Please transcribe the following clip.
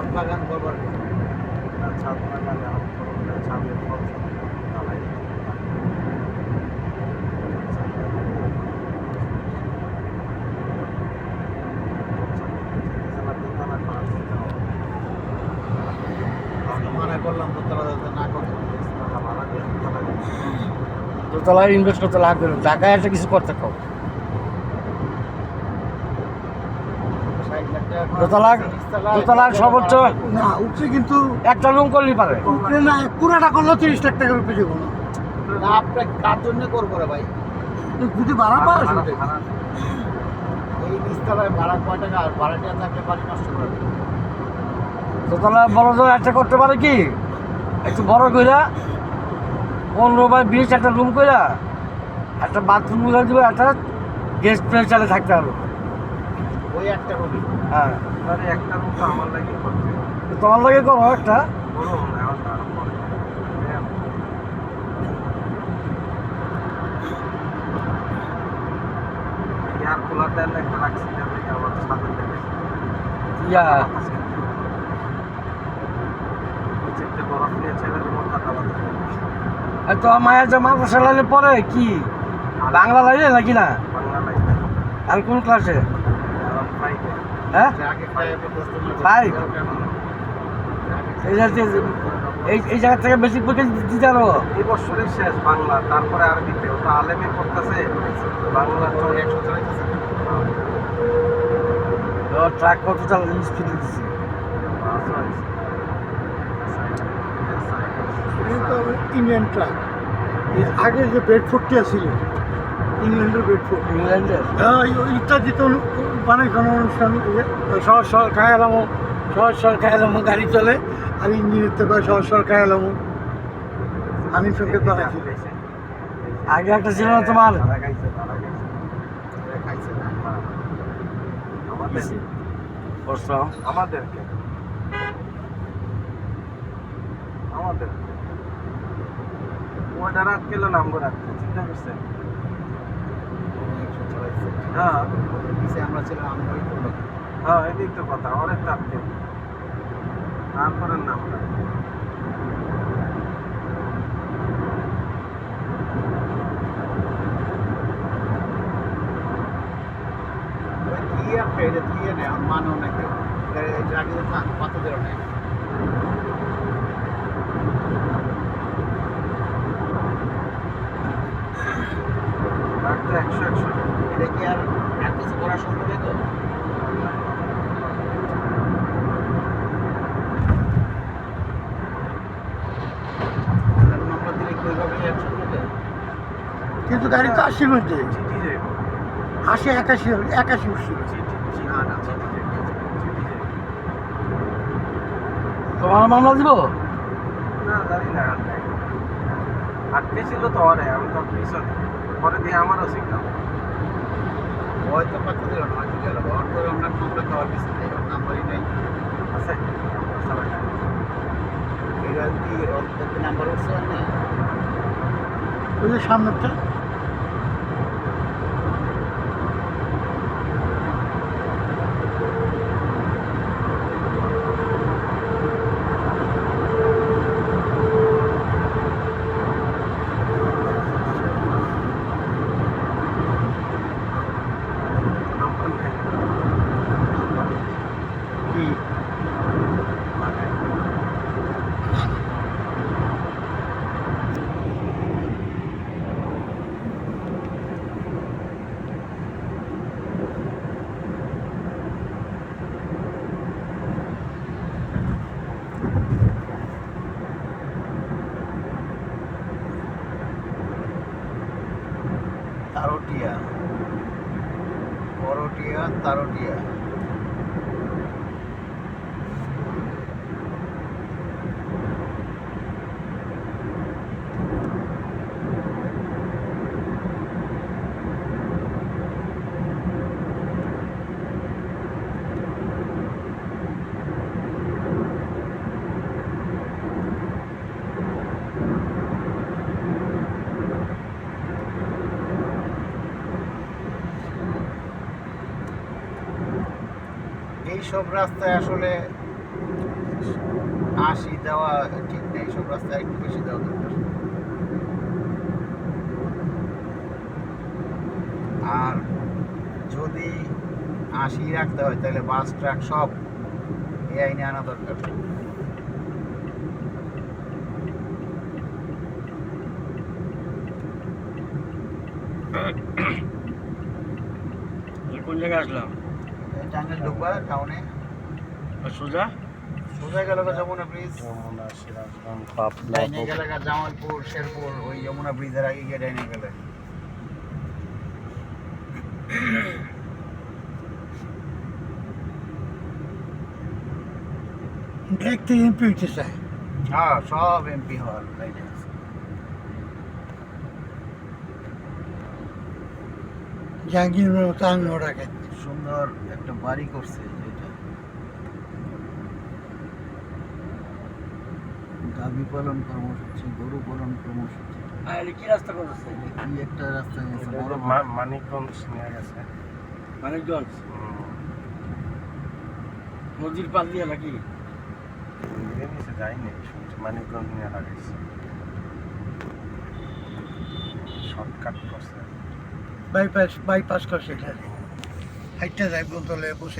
ছাদ বাগান করবার ছাদ বাগান ছাদের ফল ঢালাই মনে করলাম দোতলা না করতে দোতলায় ইনভেস্ট করতে লাগবে না, ঢাকায় একটা কিছু করতে কম। দোতলার সর্বোচ্চ না উপরে কিন্তু একটা রুম করলেই পারে। উপরে না পুরাটা করলেও 30 লাখ টাকার উপরে যাবো না। না আপনার কার জন্য করবো রে ভাই? যদি ভাড়া পাওয়া এই নিচতলায় ভাড়া কয় টাকা? আর ভাড়াটিয়া থাকলে বাড়ি নষ্ট করে দেবে। দোতলা বড় জোর একটা করতে পারে কি, একটু বড় কইরা 15 বাই 20 একটা রুম কইরা একটা বাথরুম করে দিবে, একটা গেস্ট প্রেসারে থাকতে হবে। ওই একটা রুমই। হ্যাঁ, আরে একটা রুম তো আমার লাগে করতে তোমার লাগে করো একটা। বড় রুম না আমার আরো পরে এয়ার কুলার দেন একটা রাখছি যাতে আমার সাথে দেবে ইয়া নিচেতে বরফ নিয়ে ছেড়ে দেবো ঠান্ডা লাগবে। তো মায়ের যে মাদ্রাসা লাইনে পড়ে কি বাংলা লাইনে নাকি না? বাংলা লাগবে আর কোন ক্লাসে? আর ফাইভে হ্যাঁ, আগে ফাইভে বসতে ফাইভ। এই জায়গা থেকে বেশি পরীক্ষা দিতে পারো। এই বছরের শেষ বাংলা, তারপরে আরবিতে। ওটা আলেমে করতেছে বাংলা তো 100 চালাইতেছে। ট্রাক কত চালানো স্পিডে দিচ্ছে। Indian truck. আগে যে বেডফোর্ডটি ছিল ইংল্যান্ডের বেডফোর্ড, ইংল্যান্ডের ইত্যাদি তো বানাইখানো অনুষ্ঠান সহজ সহজ খায়ালামো, সহজ সহজ খায়ালামো গাড়ি চলে আর ইঞ্জিনের থেকে সহজ সহজ খায়ালামো। আমি সঙ্গে তো আছি। আগে একটা ছিল না তোমার আমাদেরকে ওটা রাত গেল নাম করে রাখতে চিন্তা করছেন? হ্যাঁ আমরা ছিলাম আমরাই করলো। হ্যাঁ এদিক তো কথা অনেক থাকতে তারপরে নাম মানও নাকি আগে কত দেওয়া নেই রাখতে 100 এটা কি আর কিছু করা সম্ভব তো? নাম্বার দিলে কি হবে 100? কিন্তু গাড়ি তো 80 মধ্যে চিঠি যাইব 81 উঠছিল। না না চিঠি যাইব তোমার মামলা দিব না জানি না আটকে ছিল তো অরে আমি তো পিছন পরে দিয়ে আমারও শিখলাম হয়তো কত দিল না হয়তো গেল ওর তো আমরা নাম্বার দেওয়ার কিছু নেই নাম্বারই নেই আছে এরা কি ওর নাম্বার উঠছে না ওই যে সামনেরটা তারটিয়া এইসব রাস্তায় আসলে 80 দেওয়া ঠিক নেই, সব রাস্তায় একটু বেশি দেওয়া দরকার। আর যদি 80 রাখতে হয় তাহলে বাস ট্রাক সব এই আইনে আনা দরকার। কোন জায়গায় আসলাম? টাঙ্গাইল ঢুকবা টাউনে, আর সোজা সোজা গেল যমুনা ব্রিজ, যমুনা, সিরাজগঞ্জ, পাবনা, ডাইনে গেলে জামালপুর, শেরপুর, ওই যমুনা ব্রিজের আগে গিয়ে ডাইনে গেলে। দেখতে এমপি হইতে চায়। হ্যাঁ, সব এমপি হওয়ার লাইনে আছে। জাহাঙ্গীরের মতো আমিও রাখে। সুন্দর একটা বাড়ি করছে যেটা গাভী পালন কর্মসূচি, গরু পালন কর্মসূচি। আর কি রাস্তা করেছে? কি একটা রাস্তা গেছে এটা বড় তো মানিকগঞ্জ নিয়ে গেছে। মানিকগঞ্জ নদীর পাল দিয়ে নাকি? নিচে যায়নি, শুনছি মানিকগঞ্জ নিয়ে লাগাইছে, শর্টকাট করছে। বাইপাস করছে এটা। হাইটটা যায় বোতলে বসে।